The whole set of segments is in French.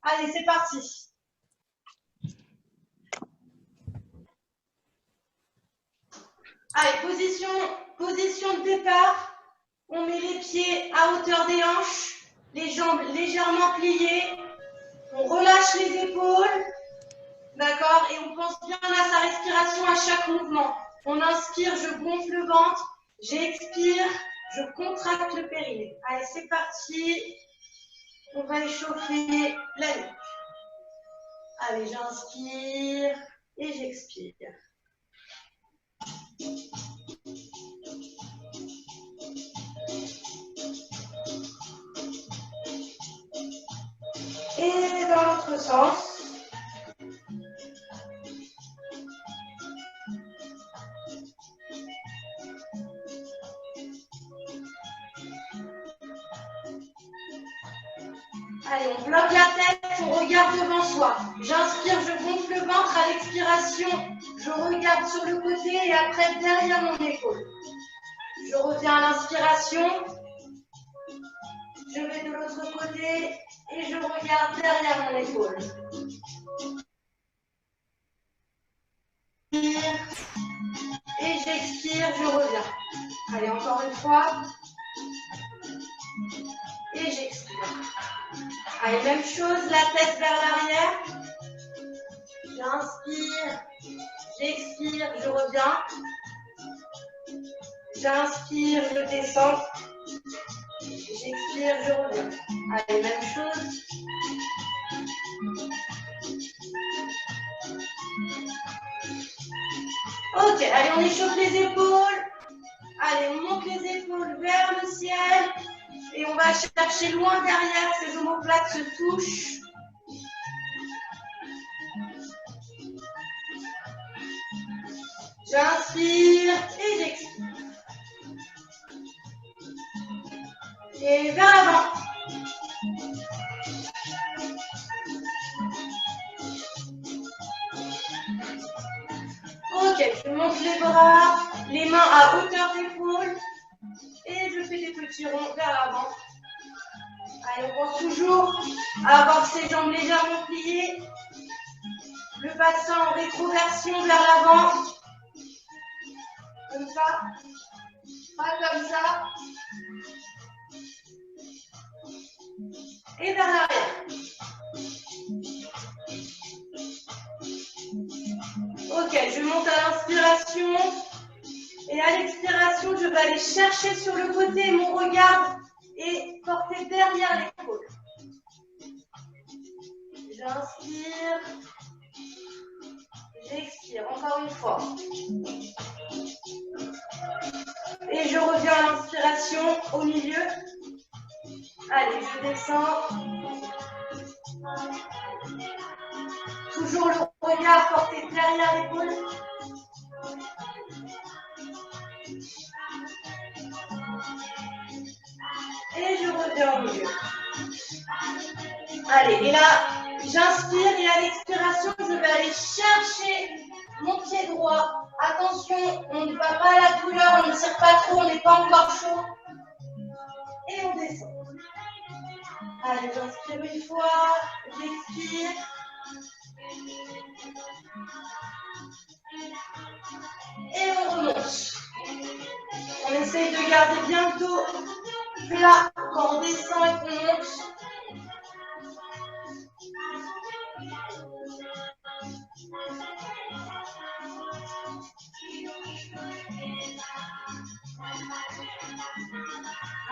Allez, c'est parti. Allez, position de départ. On met les pieds à hauteur des hanches, les jambes légèrement pliées. On relâche les épaules. D'accord? Et on pense bien à sa respiration à chaque mouvement. On inspire, je gonfle le ventre. J'expire, je contracte le périnée. Allez, c'est parti. On va échauffer la nuque. Allez, j'inspire et j'expire. Et dans l'autre sens. Allez, on bloque la tête, on regarde devant soi. J'inspire, je gonfle le ventre. À l'expiration, je regarde sur le côté et après derrière mon épaule. Je reviens à l'inspiration. Je vais de l'autre côté et je regarde derrière mon épaule. Et j'expire, je reviens. Allez, encore une fois. Et j'expire. Allez, même chose, la tête vers l'arrière. J'inspire, j'expire, je reviens. J'inspire, je descends. J'expire, je reviens. Allez, même chose. Ok, allez, on échauffe les épaules. Allez, on monte les épaules vers le ciel. Et on va chercher loin derrière, ces omoplates se touchent. J'inspire et j'expire. Et vers l'avant. Ok, je monte les bras, les mains à hauteur d'épaule. Et je fais des petits ronds vers l'avant. Allez, on pense toujours à avoir ses jambes légèrement pliées. Le bassin en rétroversion vers l'avant. Comme ça. Pas comme ça. Et vers l'arrière. Ok, je monte à l'inspiration. Et à l'expiration, je vais aller chercher sur le côté mon regard et porter derrière l'épaule. J'inspire. J'expire, encore une fois. Et je reviens à l'inspiration au milieu. Allez, je descends. Toujours le regard porté derrière l'épaule. Et je reviens au milieu. Allez, et là, j'inspire et à l'expiration, je vais aller chercher mon pied droit. Attention, on ne va pas à la douleur, on ne tire pas trop, on n'est pas encore chaud. Et on descend. Allez, j'inspire une fois, j'expire. Et on remonte. On essaye de garder bien le dos plat quand on descend et qu'on monte.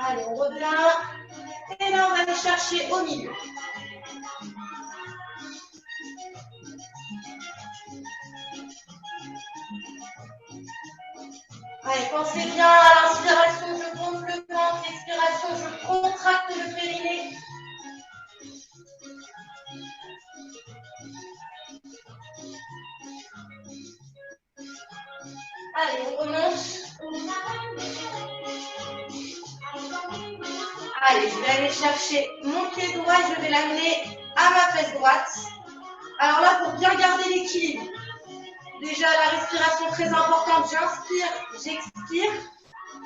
Allez, on revient. Et là, on va aller chercher au milieu. Allez, pensez bien à l'inspiration, je gonfle le ventre. L'expiration, je contracte le périnée. Allez, on remonte. Allez, je vais aller chercher mon pied droit et je vais l'amener à ma fesse droite. Alors là, pour bien garder l'équilibre, déjà la respiration très importante, j'inspire, j'expire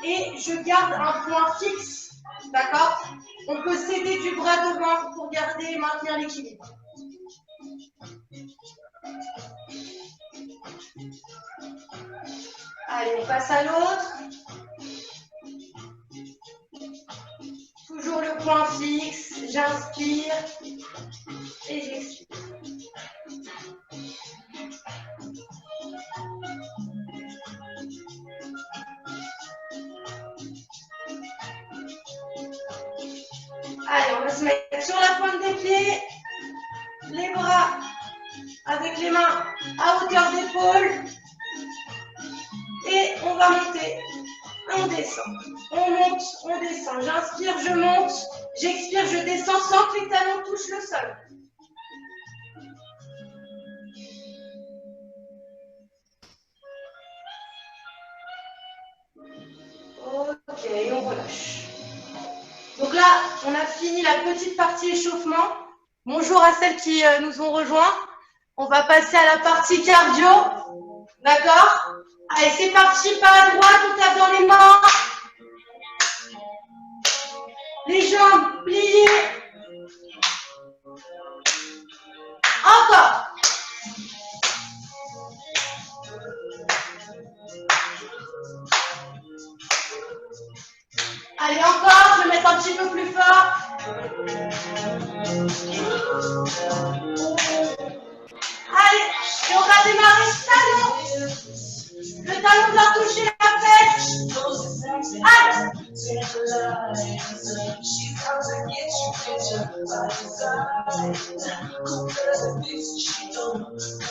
et je garde un point fixe. D'accord? On peut s'aider du bras devant pour garder et maintenir l'équilibre. Allez, on passe à l'autre. Toujours le point fixe. J'inspire et j'expire. Allez, on va se mettre sur la pointe des pieds, les bras avec les mains à hauteur d'épaule et on va monter, on descend, on monte, on descend. J'inspire, je monte, j'expire, je descends sans que les talons touchent le sol. Ok, on relâche. Donc là, on a fini la petite partie échauffement. Bonjour à celles qui nous ont rejoints. On va passer à la partie cardio. D'accord? Allez, c'est parti, pas à droite, on tape dans les mains. Les jambes pliées. Encore. Allez, encore, je vais mettre un petit peu plus fort. Allez, et on va démarrer talon. Le talon doit toucher la fesse. Allez.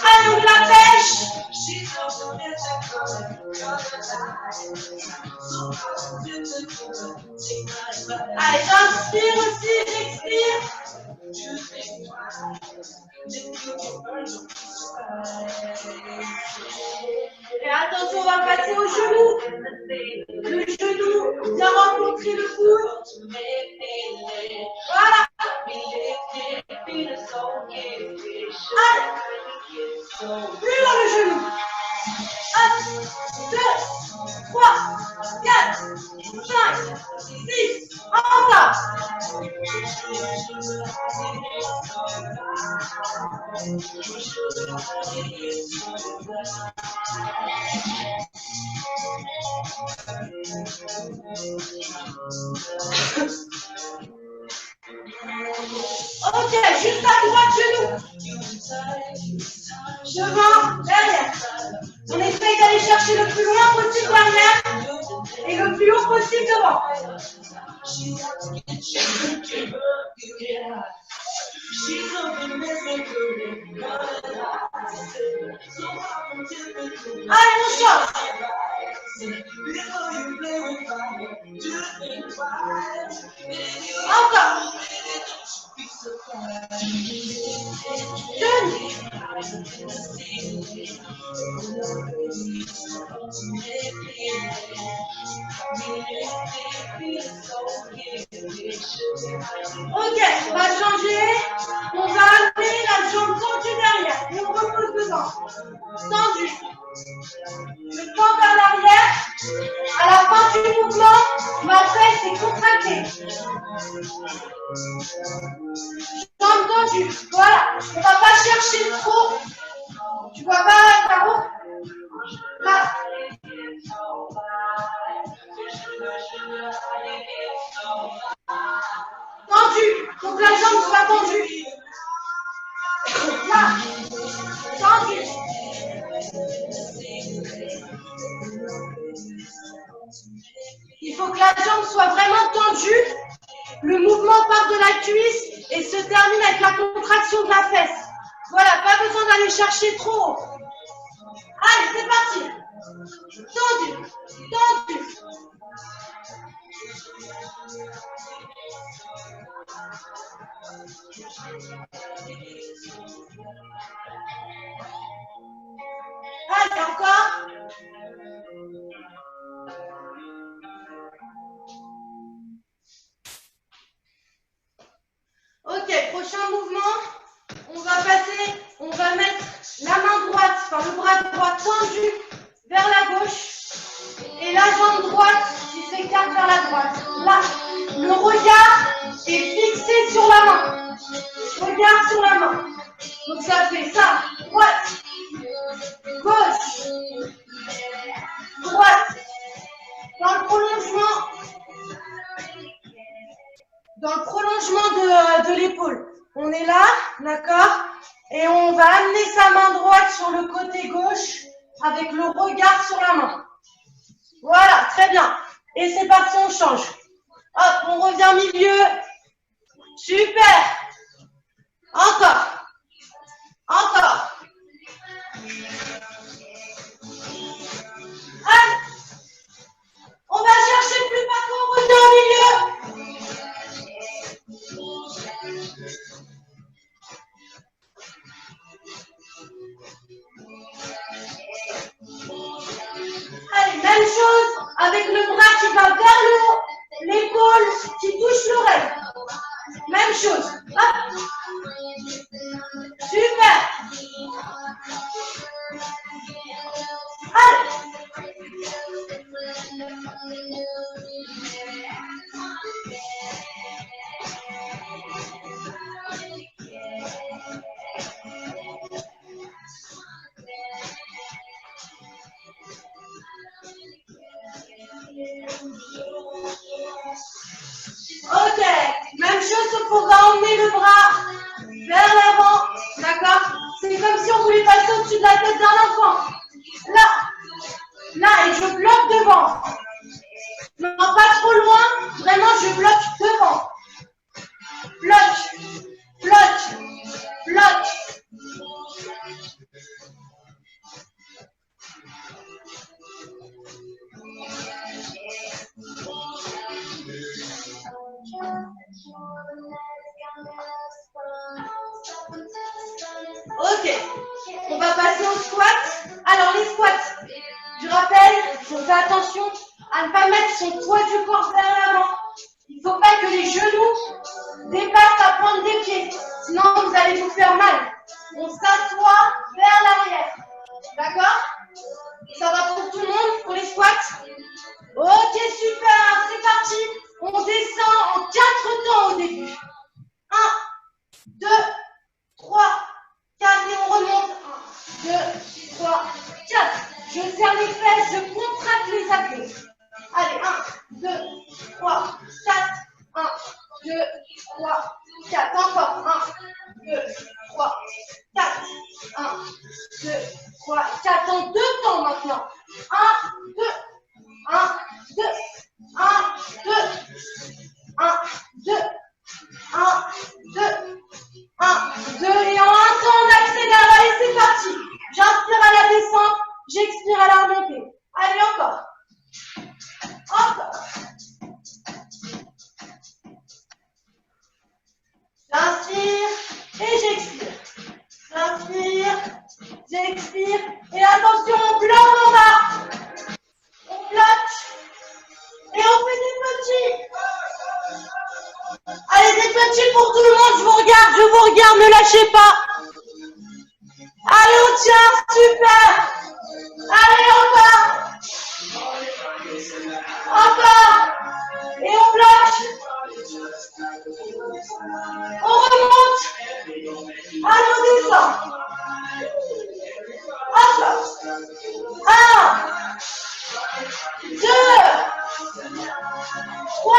Allez, on la pêche. Allez, j'inspire aussi, j'expire. Et attention, on va passer au genou. Le genou vient rencontrer le coude. Voilà. Allez. Plus dans le genou. 1, 2, 3, 4, 5, 6, encore. Ok, juste à droite, genou. Devant, derrière. On essaye d'aller chercher le plus loin possible derrière et le plus haut possible devant. Allez, on sort. Encore. Ok, on va changer. On va amener la jambe tendue derrière et on repose dedans. Tendu. Je tends vers l'arrière. À la fin du mouvement, ma fesse est contractée. Jambe tendue. Voilà. On ne va pas chercher trop. Tu vois pas, Caro? Là. Tendu. Donc la jambe soit tendue. Là. Tendu. Il faut que la jambe soit vraiment tendue. Le mouvement part de la cuisse et se termine avec la contraction de la fesse. Voilà, pas besoin d'aller chercher trop haut. Allez, c'est parti. Tendu, tendu. Allez, encore. Ok, prochain mouvement. On va mettre la main droite, enfin le bras droit tendu vers la gauche et la jambe droite qui s'écarte vers la droite. Là, le regard est fixé sur la main. Regard sur la main. Donc ça fait ça, droite, gauche, droite. avec le regard sur la main. Voilà, très bien. Et c'est parti, on change. Hop, on revient milieu. Super. Encore. Encore. Allez. On va chercher plus bas qu'on revient au milieu. Allez, même chose avec le bras qui va vers le haut, l'épaule qui touche l'oreille. Même chose. Hop. Super. Allez. Ok, même chose, sauf qu'on va emmener le bras vers l'avant, d'accord? C'est comme si on voulait passer au-dessus de la tête d'un enfant. Là, et je bloque devant. Non, pas trop loin, vraiment, je bloque devant. Bloque, bloque, bloque. Ok, on va passer au squat. Alors les squats, je rappelle, on fait attention à ne pas mettre son poids du corps vers l'avant. Il ne faut pas que les genoux dépassent la pointe des pieds, sinon vous allez vous faire mal. On s'assoit vers l'arrière, d'accord? Ça va pour tout le monde, pour les squats? Ok, super, c'est parti. On descend en 4 temps au début. 1, 2, 3, 4 et on remonte. 1, 2, 3, 4. Je serre les fesses, je contracte les abdos. Allez, 1, 2, 3, 4. 1, 2, 3, 4. Encore. 1, 2, 3, 4. 1, 2, 3, 4. En 2 temps maintenant. 1, 2, 1, 2, 1, 2, 1, 2, 1, 2, 1, 2, et en un temps on accélère. Allez, c'est parti. J'inspire à la descente, j'expire à la remontée. Allez, encore. Encore. J'inspire et j'expire. J'inspire, j'expire. Et attention, on bloque en bas. On bloque. Et on fait des petits. Allez, des petits pour tout le monde. Je vous regarde, ne lâchez pas. Allez, on tient, super. Allez, encore. Encore. Et on bloque. On remonte. Allez, on descend. Encore. 1, 2, 3,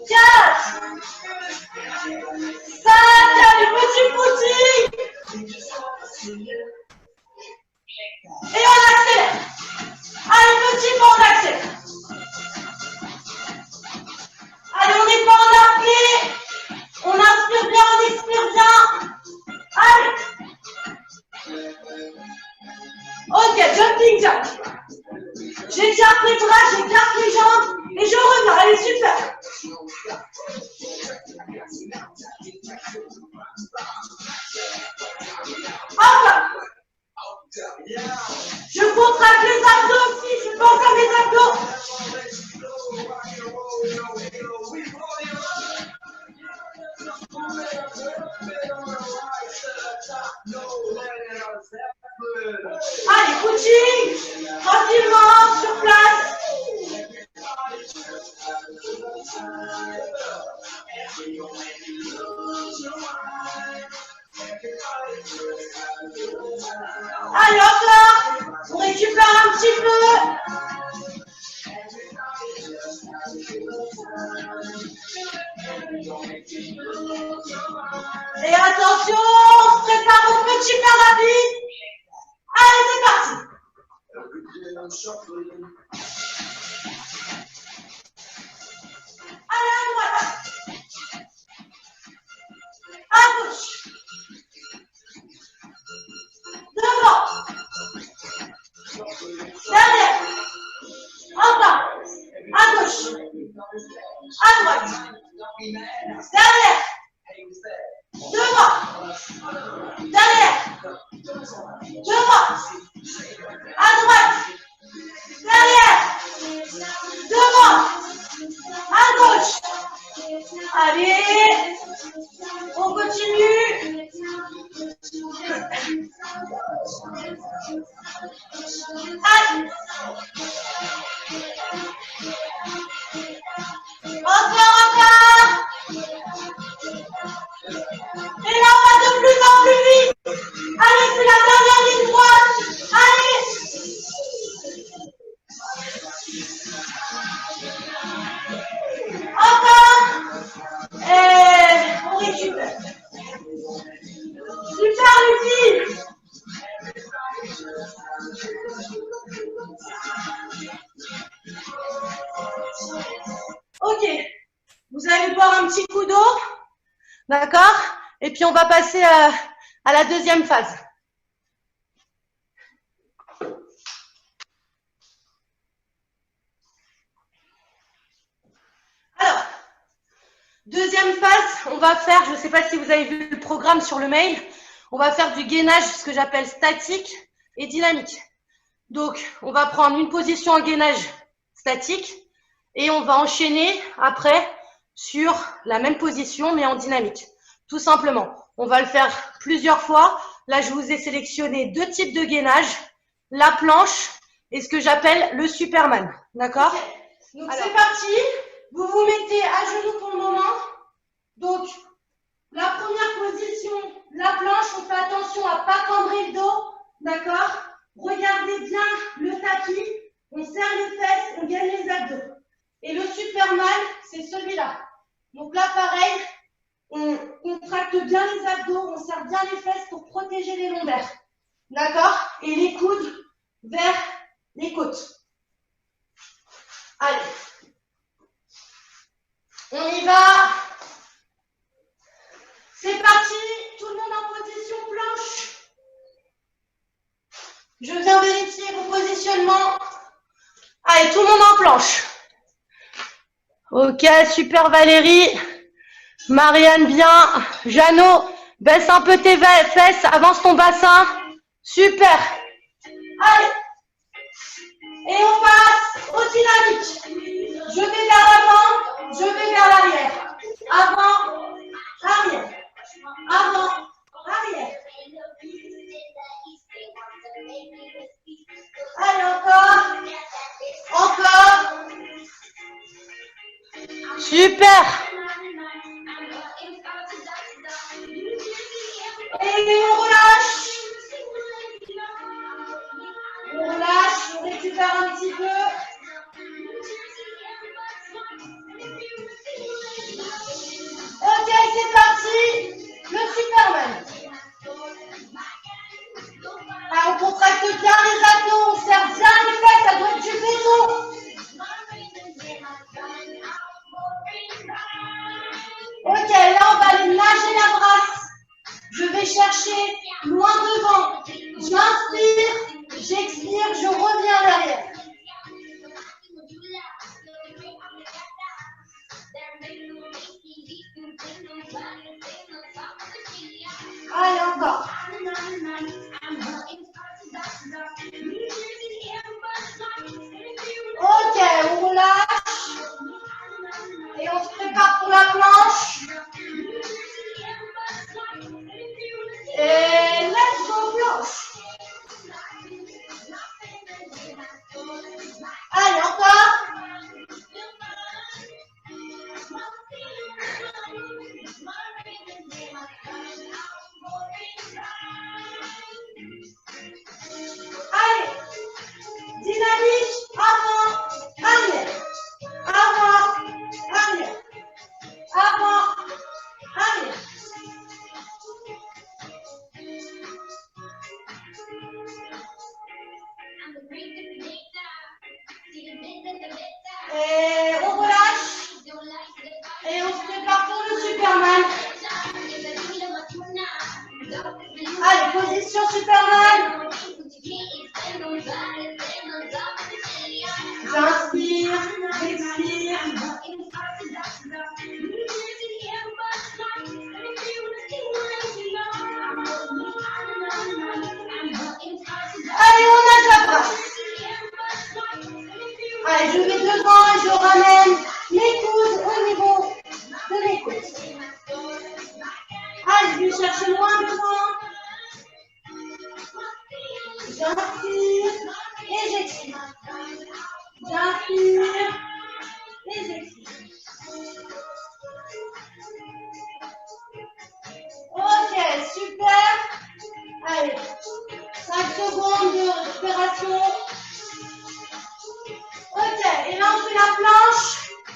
4, 5, allez, petit footing. Et on accélère. Allez, petit pas, on accélère. Allez, on n'est pas en apnée. On inspire bien, on expire bien. Allez. Ok, jumping jack. J'écarte les bras, j'écarte les jambes et je reviens. Allez, super. Hop. Je contracte les abdos aussi, je peux encore les abdos. Allez, footing, tranquillement, sur place. Allez, encore, on récupère un petit peu. Et attention, on se prépare au petit pas rapide. Allez, c'est parti. Allez, à droite. À gauche. Devant. Derrière. Encore. À gauche. À droite. Derrière. Devant. Derrière. Devant. À droite. Derrière. Devant. À gauche. Allez. On continue. Allez. Encore. Et là, on va de plus en plus vite. Allez, c'est la dernière ligne droite. Allez. Encore. Et on récupère. Super, Lucie. Ok. Vous allez boire un petit coup d'eau. D'accord? Et puis, on va passer à la deuxième phase. Alors, deuxième phase, on va faire, je ne sais pas si vous avez vu le programme sur le mail, on va faire du gainage, ce que j'appelle statique et dynamique. Donc, on va prendre une position en gainage statique et on va enchaîner après sur la même position mais en dynamique. Tout simplement, on va le faire plusieurs fois. Là, je vous ai sélectionné deux types de gainage, la planche et ce que j'appelle le Superman. D'accord? Donc, c'est parti. Vous vous mettez à genoux pour le moment. Donc, la première position, la planche, on fait attention à ne pas cambrer le dos. D'accord? Regardez bien le tapis. On serre les fesses, on gagne les abdos. Et le Superman, c'est celui-là. Donc là, pareil, on contracte bien les abdos, on serre bien les fesses pour protéger les lombaires. D'accord? Et les coudes vers les côtes. Allez. On y va. C'est parti. Tout le monde en position planche. Je viens vérifier vos positionnements. Allez, tout le monde en planche. Ok, super Valérie. Marianne, bien. Jeannot, baisse un peu tes fesses, avance ton bassin. Super. Allez. Et on passe au dynamique. Je vais vers l'avant, je vais vers l'arrière. Avant, arrière. Avant, arrière. Allez, encore. Encore. Super. Et on relâche. On relâche, on récupère un petit peu. Ok, c'est parti. Le Superman. Ah, on contracte bien les abdos, on serre bien les fesses, ça doit être du béton. Ok, là on va aller nager la brasse. Je vais chercher loin devant. J'inspire, j'expire, je reviens derrière. Allez, encore. Ok, on relâche. Et on se prépare pour la planche. Et let's go planche. Allez, encore. Allez. Dynamique. Avant. Arrière. Avant. Arrière. Avant. Arrière. Et on relâche. Et on se prépare pour le Superman. Allez, position Superman. J'inspire, j'expire. Allez, on a la brasse. Allez, je vais devant et je ramène mes coudes au niveau de mes côtes. Allez, je vais chercher loin devant. J'inspire et j'expire. J'inspire et j'expire. Ok, super. Allez, 5 secondes de récupération. Ok, et là on fait la planche.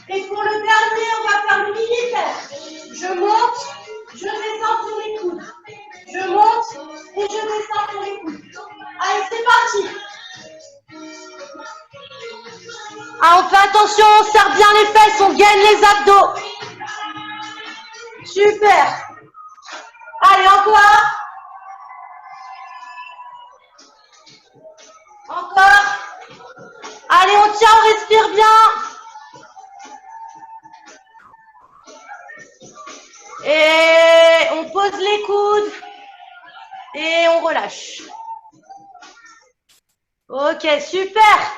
Et pour le dernier, on va faire le militaire. Je monte, je descends sur les coudes. Je monte et je descends sur les coudes. Allez, c'est parti. Ah, on fait attention, on serre bien les fesses, on gaine les abdos. Super. Allez, encore. Encore. Allez, on tient, on respire bien. Et on pose les coudes. Et on relâche. Ok, super.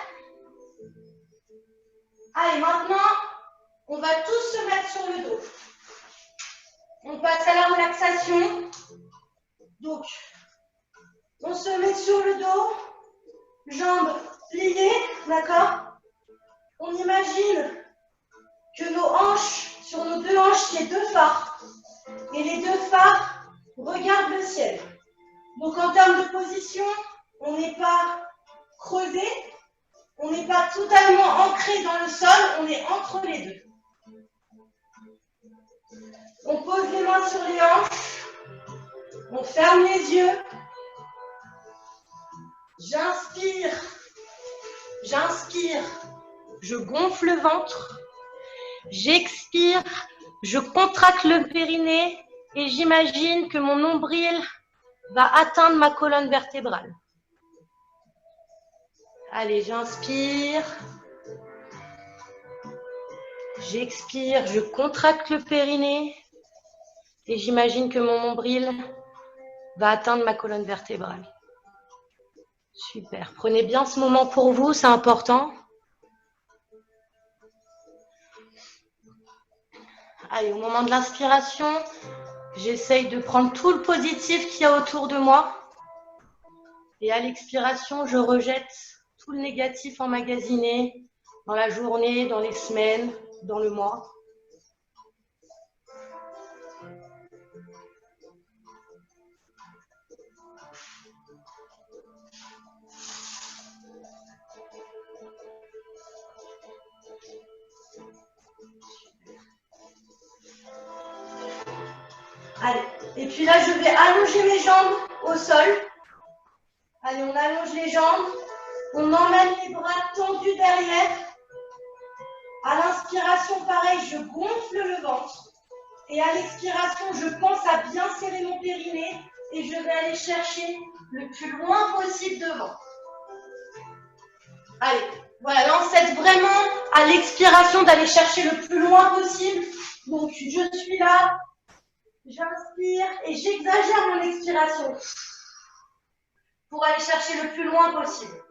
Allez, maintenant, on va tous se mettre sur le dos. On passe à la relaxation. Donc, on se met sur le dos, jambes pliées, d'accord? On imagine que nos hanches, sur nos deux hanches, il y a deux phares. Et les deux phares regardent le ciel. Donc, en termes de position, on n'est pas creusé, on n'est pas totalement ancré dans le sol, on est entre les deux. On pose les mains sur les hanches, on ferme les yeux. J'inspire, j'inspire, je gonfle le ventre. J'expire, je contracte le périnée et j'imagine que mon nombril va atteindre ma colonne vertébrale. Allez, j'inspire. J'expire, je contracte le périnée et j'imagine que mon nombril va atteindre ma colonne vertébrale. Super. Prenez bien ce moment pour vous, c'est important. Allez, au moment de l'inspiration, j'essaye de prendre tout le positif qu'il y a autour de moi. Et à l'expiration, je rejette tout le négatif emmagasiné dans la journée, dans les semaines, dans le mois. Allez, et puis là, je vais allonger mes jambes au sol. Allez, on allonge les jambes. On emmène les bras tendus derrière. À l'inspiration, pareil, je gonfle le ventre. Et à l'expiration, je pense à bien serrer mon périnée et je vais aller chercher le plus loin possible devant. Allez, voilà, là on s'aide vraiment à l'expiration d'aller chercher le plus loin possible. Donc, je suis là, j'inspire et j'exagère mon expiration pour aller chercher le plus loin possible.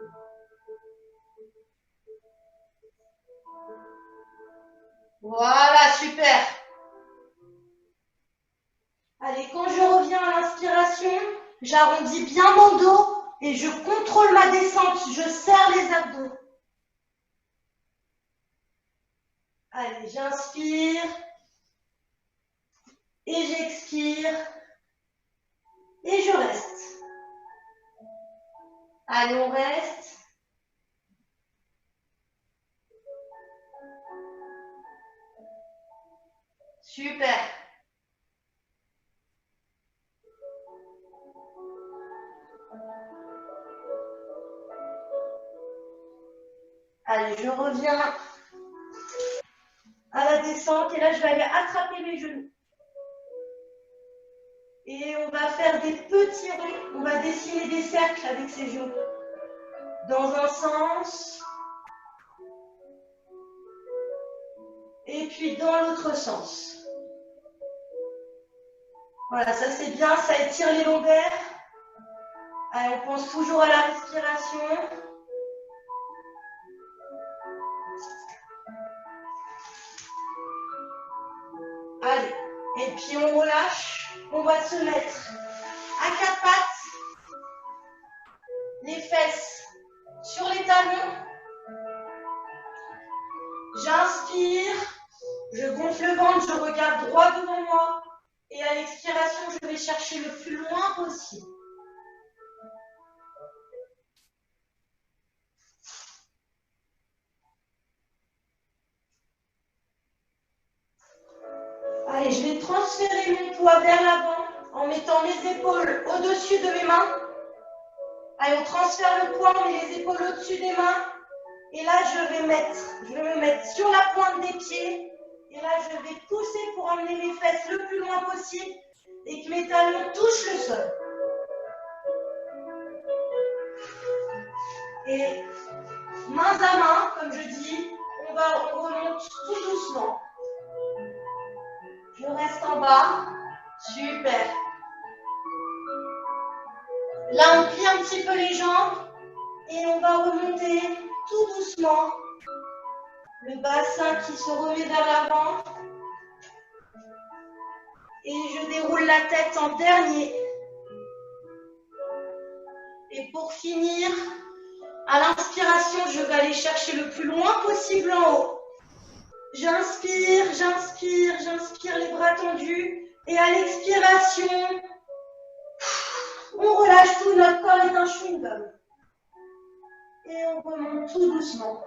Voilà, super. Allez, quand je reviens à l'inspiration, j'arrondis bien mon dos et je contrôle ma descente. Je serre les abdos. Allez, j'inspire et j'expire et je reste. Allez, on reste. Super. Allez, je reviens à la descente. Et là, je vais aller attraper mes genoux. Et on va faire des petits ronds. On va dessiner des cercles avec ses genoux. Dans un sens. Et puis dans l'autre sens. Voilà, ça c'est bien, ça étire les lombaires. Allez, on pense toujours à la respiration. Allez, et puis on relâche. On va se mettre à quatre pattes. Les fesses sur les talons. J'inspire. Je gonfle le ventre, je regarde droit devant moi. Et à l'expiration, je vais chercher le plus loin possible. Allez, je vais transférer mon poids vers l'avant en mettant mes épaules au-dessus de mes mains. Allez, on transfère le poids, on met les épaules au-dessus des mains. Et là, je vais me mettre sur la pointe des pieds. Et là, je vais pousser pour emmener mes fesses le plus loin possible et que mes talons touchent le sol. Et main à main, comme je dis, on remonte tout doucement. Je reste en bas. Super. Là, on plie un petit peu les jambes et on va remonter tout doucement. Le bassin qui se remet vers l'avant. Et je déroule la tête en dernier. Et pour finir, à l'inspiration, je vais aller chercher le plus loin possible en haut. J'inspire, j'inspire, j'inspire les bras tendus. Et à l'expiration, on relâche tout, notre corps est un chewing-gum. Et on remonte tout doucement.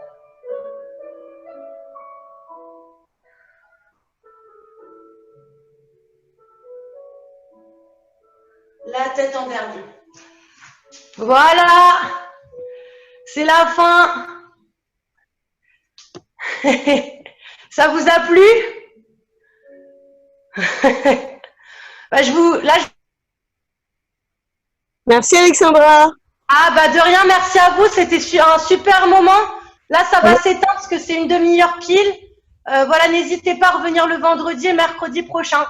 La tête en dernier. Voilà, c'est la fin. Ça vous a plu? Merci Alexandra. Ah bah de rien, merci à vous, c'était un super moment. Là, ça va s'éteindre parce que c'est une demi-heure pile. Voilà, n'hésitez pas à revenir le vendredi et mercredi prochain.